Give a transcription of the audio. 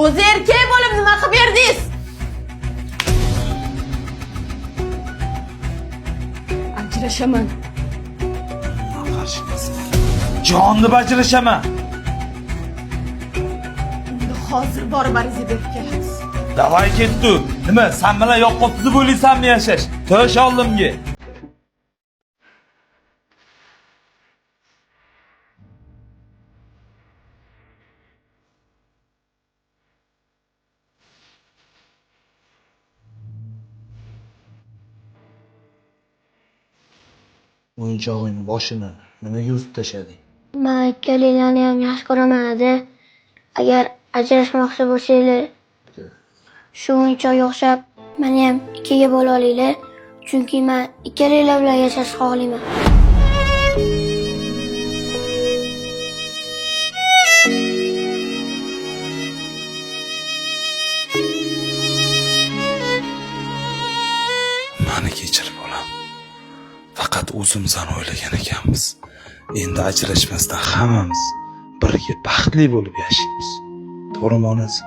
O'zi erkak bo'lib nima qilib berdingiz? Ajrashaman. Jonni bajirashaman. Endi hozir borib ariza berib kelamiz. Davay ketdi. Nima, sen bilan yoqqa bo'laysanmi yashash? To'sh oldimga. O'yinchog'ing boshini nimaga uzib tashlading? Men ikkalanglarni ham yaxshi ko'raman edi. Agar ajrashmoqchi bo'lsanglar, shu o'yinchoqqa o'xshab meni ham ikkiga bo'la olinglar, chunki men ikkalanglar bilan yashashni xohlayman. Meni kechir bolam. Faqat o'zimizdan o'ylagan ekanmiz. Endi ajrashmasdan hammamiz birga baxtli bo'lib yashaymiz. To'g'rimi onasi?